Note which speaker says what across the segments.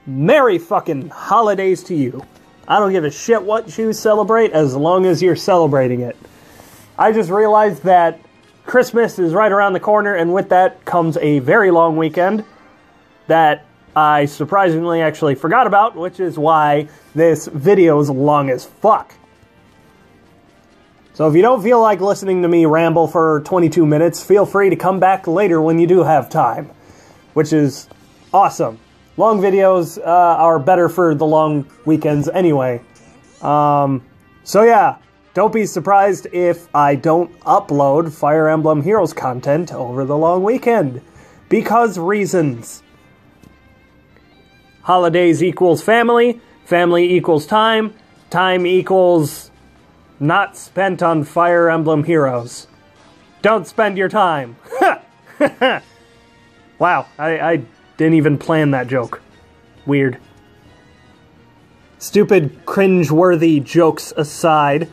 Speaker 1: Merry fucking holidays to you. I don't give a shit what you celebrate as long as you're celebrating it. I just realized that Christmas is right around the corner, and with that comes a very long weekend that I surprisingly actually forgot about, which is why this video is long as fuck. So if you don't feel like listening to me ramble for 22 minutes, feel free to come back later when you do have time, which is awesome. Long videos are better for the long weekends anyway. So yeah, don't be surprised if I don't upload Fire Emblem Heroes content over the long weekend. Because reasons. Holidays equals family, family equals time, time equals not spent on Fire Emblem Heroes. Don't spend your time. Wow, I didn't even plan that joke. Weird. Stupid, cringe-worthy jokes aside,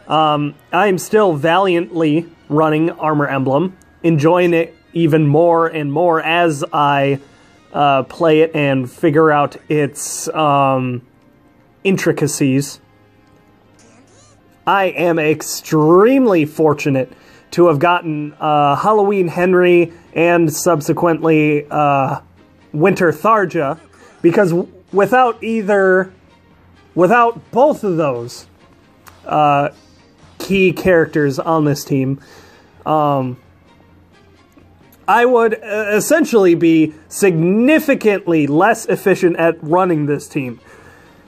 Speaker 1: I am still valiantly running Armor Emblem, enjoying it even more and more as I play it and figure out its intricacies. I am extremely fortunate to have gotten Halloween Henry and subsequently Winter Tharja, because without both of those key characters on this team, I would essentially be significantly less efficient at running this team.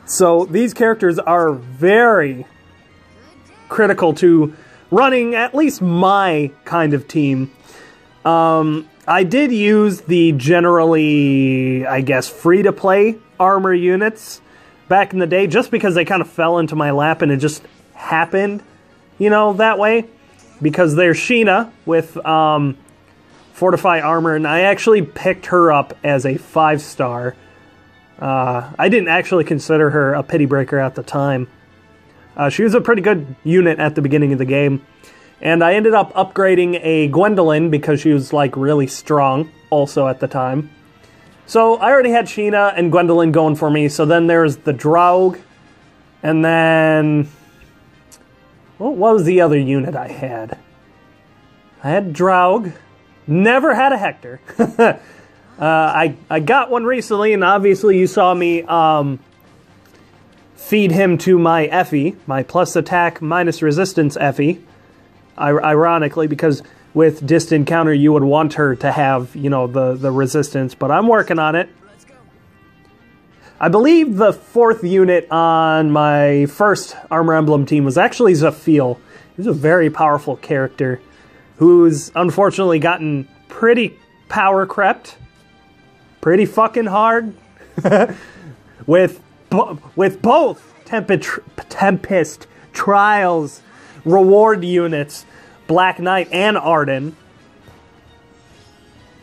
Speaker 1: So these characters are very critical to running at least my kind of team. I did use the generally, I guess, free-to-play armor units back in the day, just because they kind of fell into my lap and it just happened, you know, that way. Because there's Sheena with Fortify Armor, and I actually picked her up as a 5-star. I didn't actually consider her a pity breaker at the time. She was a pretty good unit at the beginning of the game. And I ended up upgrading a Gwendolyn because she was, like, really strong also at the time. So I already had Sheena and Gwendolyn going for me. So then there's the Draug. And then... what was the other unit I had? I had Draug. Never had a Hector. I got one recently, and obviously you saw me feed him to my Effie, my plus attack minus resistance Effie. Ironically, because with distant counter you would want her to have, you know, the resistance, but I'm working on it. I believe the 4th unit on my first Armor Emblem team was actually Zafil. He's a very powerful character who's unfortunately gotten pretty power crept. Pretty fucking hard. with both Tempest Trials reward units, Black Knight and Arden,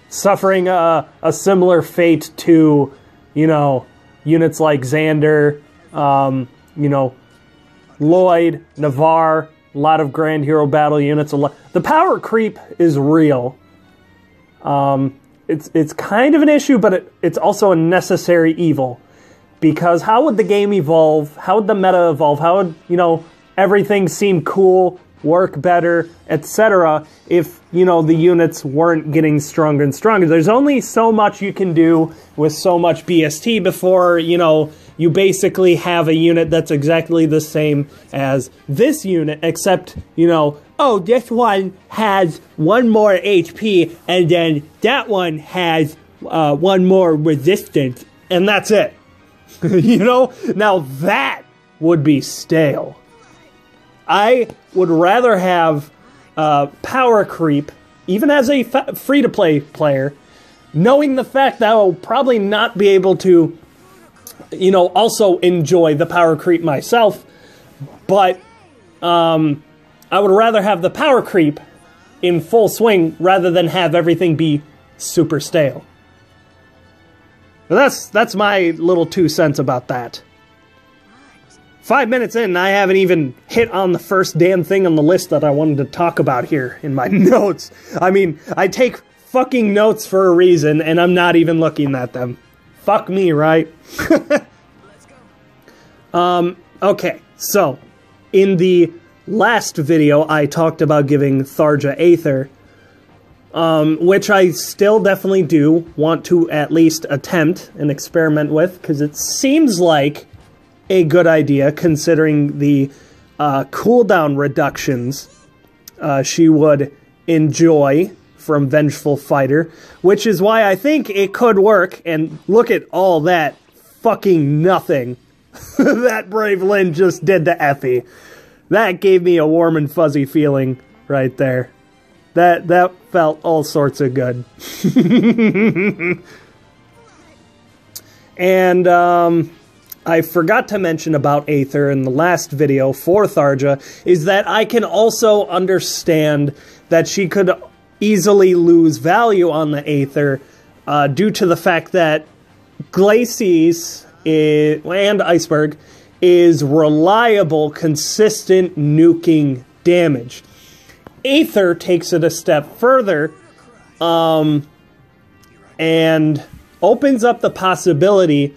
Speaker 1: suffering a similar fate to, you know, units like Xander, you know, Lloyd, Navarre, a lot of Grand Hero Battle units. The power creep is real. It's kind of an issue, but it's also a necessary evil. Because how would the game evolve? How would the meta evolve? How would, you know, everything seem cool, work better, etc. if, you know, the units weren't getting stronger and stronger? There's only so much you can do with so much BST before, you know, you basically have a unit that's exactly the same as this unit, except, you know, oh, this one has 1 more HP, and then that one has 1 more resistance, and that's it. You know? Now that would be stale. I would rather have power creep, even as a free-to-play player, knowing the fact that I will probably not be able to, you know, also enjoy the power creep myself, but I would rather have the power creep in full swing rather than have everything be super stale. But that's my little 2 cents about that. 5 minutes in, and I haven't even hit on the first damn thing on the list that I wanted to talk about here in my notes. I mean, I take fucking notes for a reason, and I'm not even looking at them. Fuck me, right? Okay, so in the last video, I talked about giving Tharja Aether, which I still definitely do want to at least attempt and experiment with, because it seems like a good idea considering the cooldown reductions she would enjoy from Vengeful Fighter, which is why I think it could work. And look at all that fucking nothing that Brave Lynn just did to Effie. That gave me a warm and fuzzy feeling right there. That felt all sorts of good. And I forgot to mention about Aether in the last video for Tharja, is that I can also understand that she could easily lose value on the Aether due to the fact that Glacis and Iceberg is reliable, consistent nuking damage. Aether takes it a step further and opens up the possibility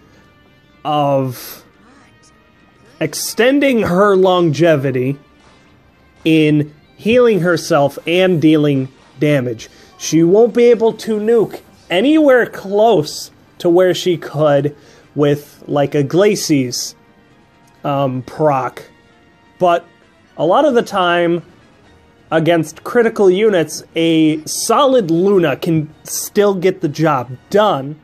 Speaker 1: of extending her longevity in healing herself and dealing damage. She won't be able to nuke anywhere close to where she could with like a Glacis proc, but a lot of the time against critical units, a solid Luna can still get the job done,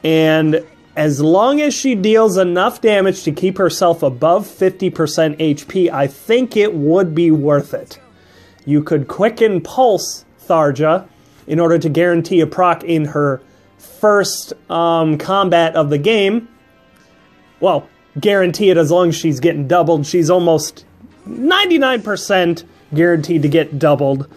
Speaker 1: and as long as she deals enough damage to keep herself above 50% HP, I think it would be worth it. You could quicken Pulse Tharja in order to guarantee a proc in her first combat of the game. Well, guarantee it as long as she's getting doubled. She's almost 99% guaranteed to get doubled.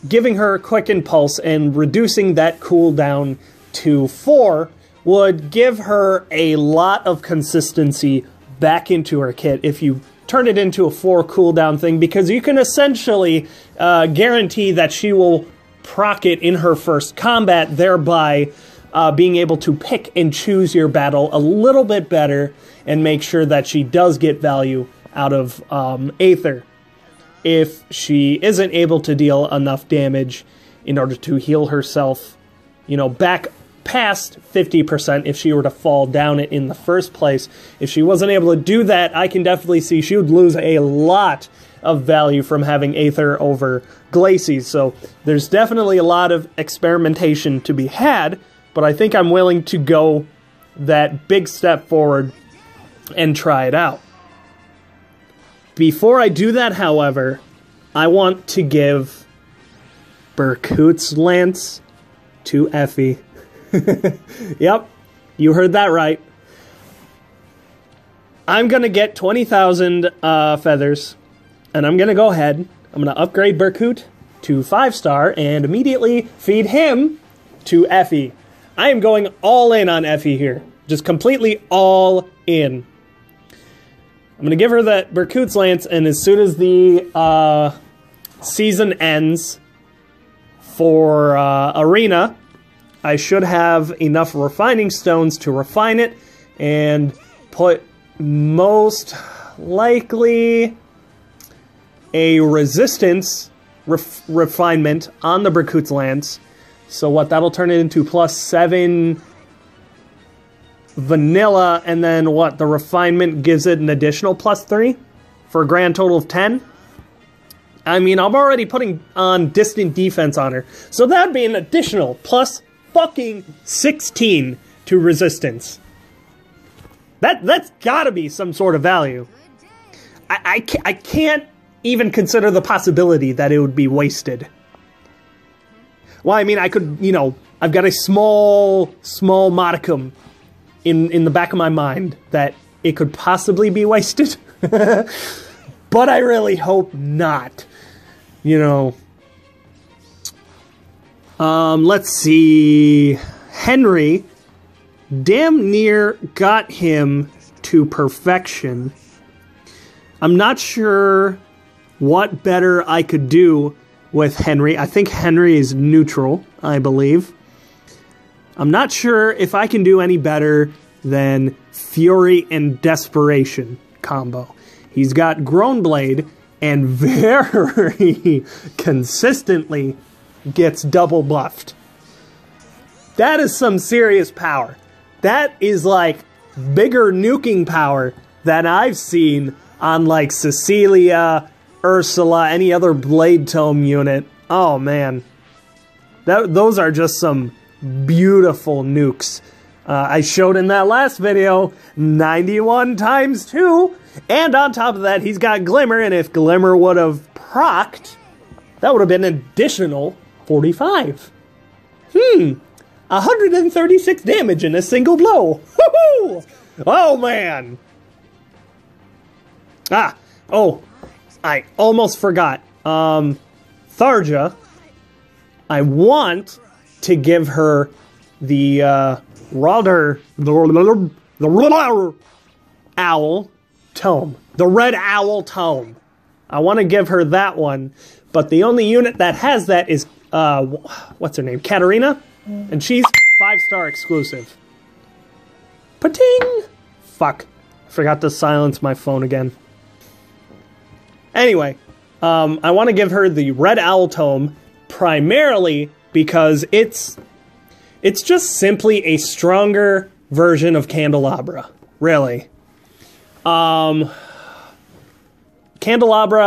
Speaker 1: Giving her Quicken Pulse and reducing that cooldown to 4 would give her a lot of consistency back into her kit if you turn it into a 4 cooldown thing, because you can essentially guarantee that she will proc it in her first combat, thereby being able to pick and choose your battle a little bit better and make sure that she does get value out of Aether if she isn't able to deal enough damage in order to heal herself, you know, back past 50% if she were to fall down it in the first place. If she wasn't able to do that, I can definitely see she would lose a lot of value from having Aether over Glacis. So there's definitely a lot of experimentation to be had, but I think I'm willing to go that big step forward and try it out. Before I do that, however, I want to give Berkut's Lance to Effie. Yep, you heard that right. I'm going to get 20,000 feathers, and I'm going to go ahead. I'm going to upgrade Berkut to 5-star and immediately feed him to Effie. I am going all in on Effie here. Just completely all in. I'm going to give her that Berkut's Lance, and as soon as the season ends for Arena, I should have enough refining stones to refine it and put most likely a resistance refinement on the Berkut's Lance. So what, that'll turn it into +7 vanilla, and then what, the refinement gives it an additional +3 for a grand total of 10. I mean, I'm already putting on distant defense on her, so that'd be an additional +16 to resistance. That's gotta be some sort of value. I can't even consider the possibility that it would be wasted. Well, I mean, I could, you know, I've got a small modicum in the back of my mind that it could possibly be wasted. But I really hope not. You know. Let's see. Henry damn near got him to perfection. I'm not sure what better I could do with Henry. I think Henry is neutral, I believe. I'm not sure if I can do any better than Fury and Desperation combo. He's got Grown Blade and very consistently gets double buffed. That is some serious power. That is like bigger nuking power than I've seen on like Cecilia, Ursula, any other Blade Tome unit. Oh man. Those are just some beautiful nukes. I showed in that last video 91 times 2, and on top of that he's got Glimmer, and if Glimmer would have procced, that would have been an additional 45. 136 damage in a single blow. Woohoo! Oh man. Oh, I almost forgot. Tharja, I want to give her the Owl Tome. The Red Owl Tome. I want to give her that one, but the only unit that has that is, what's her name? Katarina? And she's 5-star exclusive. Pa-ting! Fuck. I forgot to silence my phone again. Anyway, I want to give her the Red Owl Tome primarily because it's just simply a stronger version of Candelabra. Really. Candelabra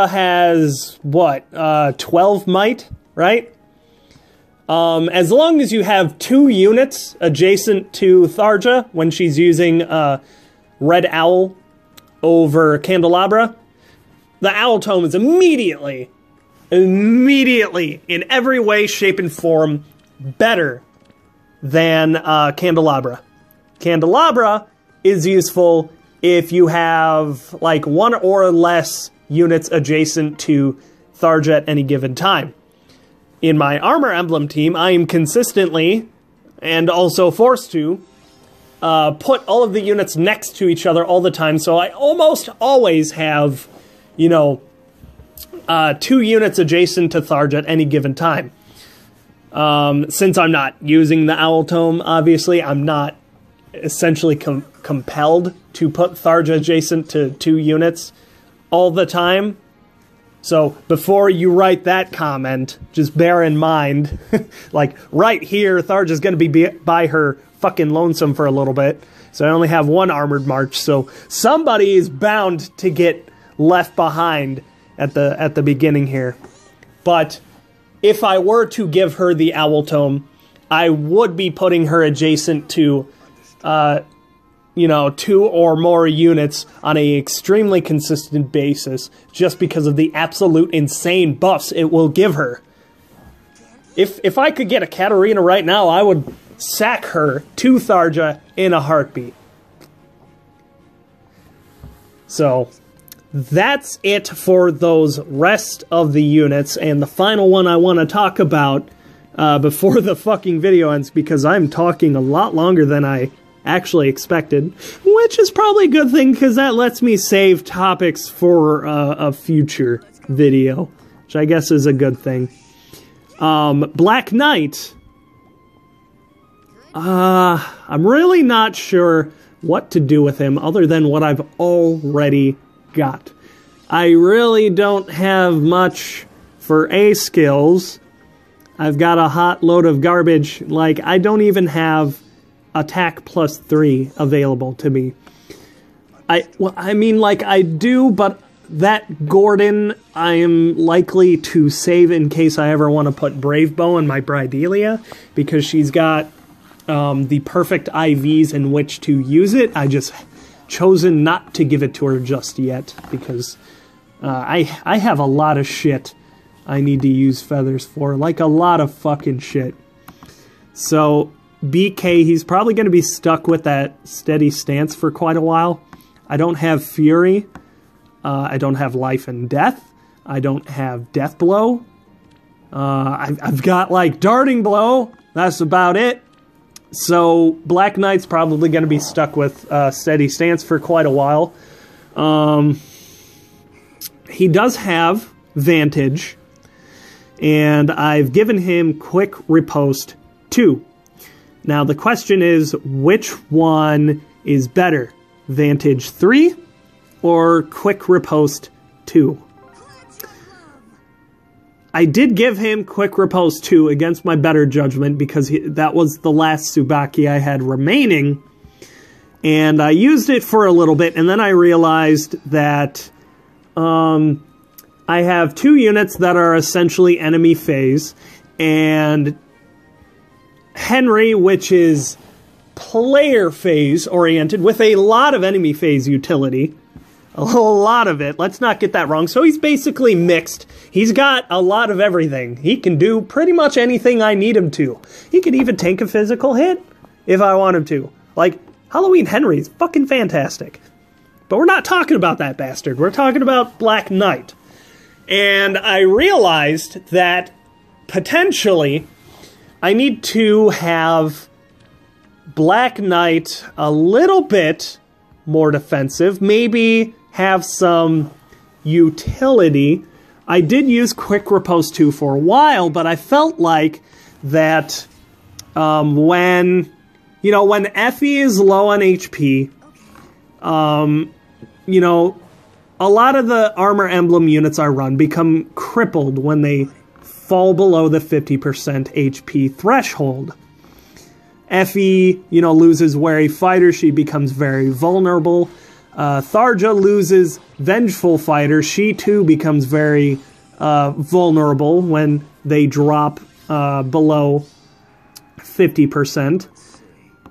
Speaker 1: has, what, 12 might, right? As long as you have 2 units adjacent to Tharja when she's using Red Owl over Candelabra, the Owl Tome is immediately, in every way, shape, and form, better than Candelabra. Candelabra is useful if you have, like, 1 or less units adjacent to Tharja at any given time. In my Armor Emblem team, I am consistently, and also forced to, put all of the units next to each other all the time, so I almost always have, you know, 2 units adjacent to Tharja at any given time. Since I'm not using the Owl Tome, obviously, I'm not essentially compelled to put Tharja adjacent to 2 units all the time. So, before you write that comment, just bear in mind, like, right here, Tharja's gonna be by her fucking lonesome for a little bit, so I only have 1 Armored March, so somebody is bound to get left behind at the beginning here. But if I were to give her the Owl Tome, I would be putting her adjacent to, you know, 2 or more units on a extremely consistent basis, just because of the absolute insane buffs it will give her. If I could get a Katarina right now, I would sack her to Tharja in a heartbeat. So, that's it for those rest of the units, and the final one I want to talk about before the fucking video ends, because I'm talking a lot longer than I actually expected, which is probably a good thing, because that lets me save topics for a future video, which I guess is a good thing. Black Knight. I'm really not sure what to do with him other than what I've already got. I really don't have much for A skills. I've got a hot load of garbage. Like, I don't even have attack +3 available to me. I mean, like, I do, but that Gordon I am likely to save in case I ever want to put Brave Bow in my Bridelia, because she's got the perfect IVs in which to use it. I just chosen not to give it to her just yet, because I have a lot of shit I need to use feathers for, like a lot of fucking shit. So BK, he's probably going to be stuck with that steady stance for quite a while. I don't have Fury. I don't have Life and Death. I don't have Death Blow. I've got, like, Darting Blow. That's about it. So Black Knight's probably going to be stuck with steady stance for quite a while. He does have Vantage, and I've given him Quick Riposte 2. Now the question is, which one is better? Vantage 3 or Quick Riposte 2? I did give him Quick Riposte 2 against my better judgment because that was the last Tsubaki I had remaining. And I used it for a little bit, and then I realized that I have 2 units that are essentially enemy phase, and Henry, which is player phase oriented with a lot of enemy phase utility. A lot of it. Let's not get that wrong. So he's basically mixed. He's got a lot of everything. He can do pretty much anything I need him to. He could even tank a physical hit if I want him to. Like, Halloween Henry is fucking fantastic. But we're not talking about that bastard. We're talking about Black Knight. And I realized that potentially I need to have Black Knight a little bit more defensive. Maybe have some utility. I did use Quick Riposte 2 for a while, but I felt like that when Effie is low on HP, a lot of the armor emblem units I run become crippled when they fall below the 50% HP threshold. Effie, loses Wary Fighter. She becomes very vulnerable. Tharja loses Vengeful Fighter. She, too, becomes very vulnerable when they drop below 50%.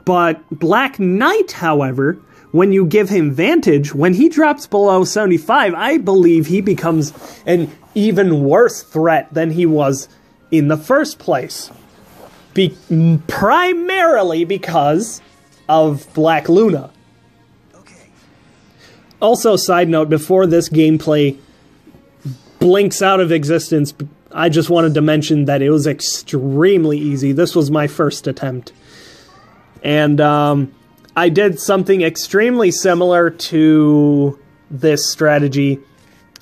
Speaker 1: But Black Knight, however, when you give him Vantage, when he drops below 75, I believe he becomes an even worse threat than he was in the first place. Primarily because of Black Luna. Also, side note, before this gameplay blinks out of existence, I just wanted to mention that it was extremely easy. This was my first attempt. And I did something extremely similar to this strategy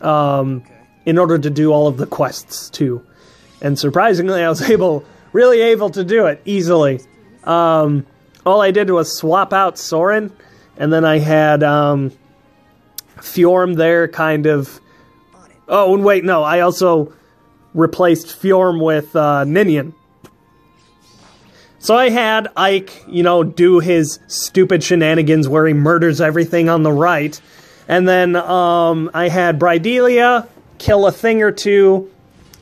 Speaker 1: in order to do all of the quests, too. And surprisingly, I was really able to do it easily. All I did was swap out Soren, and then I had Fjorm there kind of... Oh, and wait, no, I also replaced Fjorm with Ninian. So I had Ike, do his stupid shenanigans where he murders everything on the right. And then I had Brydelia kill a thing or two,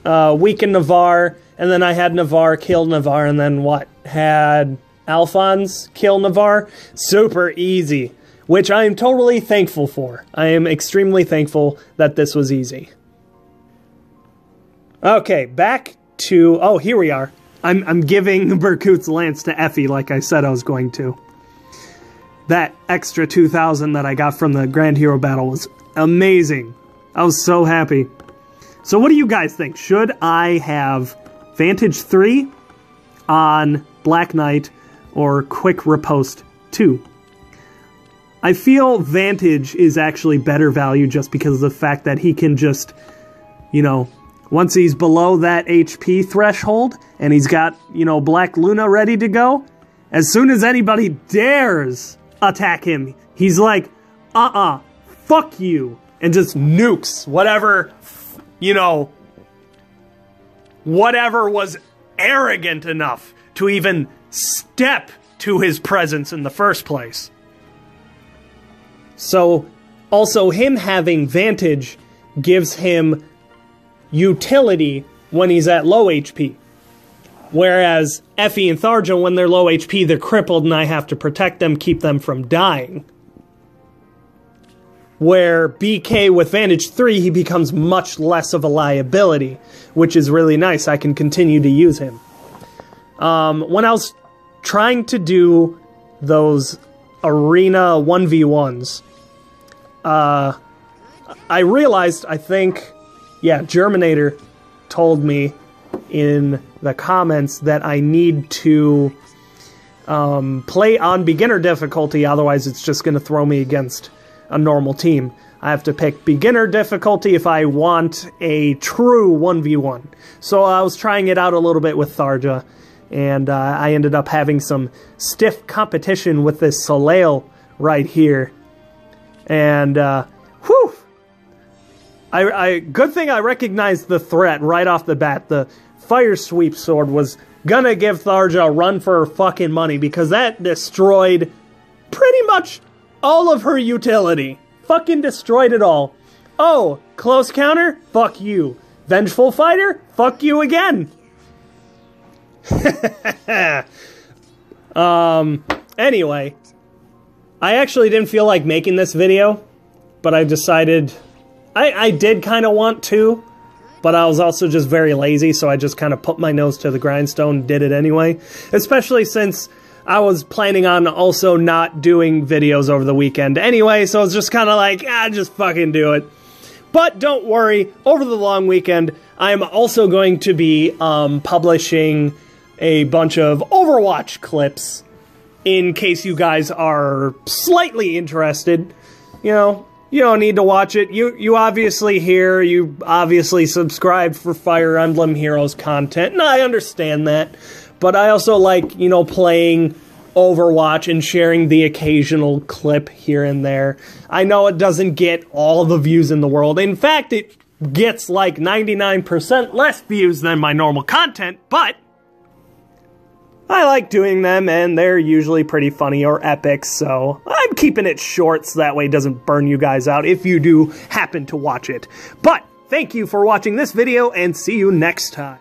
Speaker 1: weaken Navarre, and then I had Navarre kill Navarre, and then what? Had Alphonse kill Navarre? Super easy, which I am totally thankful for. I am extremely thankful that this was easy. Okay, back to... Oh, here we are. I'm giving Berkut's Lance to Effie like I said I was going to. That extra 2,000 that I got from the Grand Hero Battle was amazing. I was so happy. So what do you guys think? Should I have Vantage 3 on Black Knight or Quick Riposte 2? I feel Vantage is actually better value just because of the fact that he can just, once he's below that HP threshold and he's got, Black Luna ready to go, as soon as anybody dares attack him, he's like, fuck you, and just nukes whatever, whatever was arrogant enough to even step to his presence in the first place. So, also him having Vantage gives him utility when he's at low HP. Whereas Effie and Tharja, when they're low HP, they're crippled and I have to protect them, keep them from dying. Where BK with Vantage 3, he becomes much less of a liability, which is really nice. I can continue to use him. When I was trying to do those arena 1v1s, I realized, I think, Germinator told me in the comments that I need to play on beginner difficulty, otherwise it's just going to throw me against a normal team. I have to pick beginner difficulty if I want a true 1v1. So I was trying it out a little bit with Tharja, and I ended up having some stiff competition with this Soleil right here. And, whew! Good thing I recognized the threat right off the bat. The Fire Sweep Sword was gonna give Tharja a run for her fucking money, because that destroyed pretty much all of her utility. Fucking destroyed it all. Oh, close counter? Fuck you. Vengeful Fighter? Fuck you again. Anyway, I actually didn't feel like making this video, but I decided I did kind of want to, but I was also just very lazy, so I just kind of put my nose to the grindstone and did it anyway. Especially since I was planning on also not doing videos over the weekend anyway, so it's just kind of like, just fucking do it. But don't worry, over the long weekend, I'm also going to be publishing a bunch of Overwatch clips in case you guys are slightly interested. You know, you don't need to watch it. You obviously you obviously subscribe for Fire Emblem Heroes content, and I understand that. But I also like, you know, playing Overwatch and sharing the occasional clip here and there. I know it doesn't get all the views in the world. In fact, it gets like 99% less views than my normal content, but I like doing them, and they're usually pretty funny or epic, so I'm keeping it short so that way it doesn't burn you guys out if you do happen to watch it. But thank you for watching this video, and see you next time.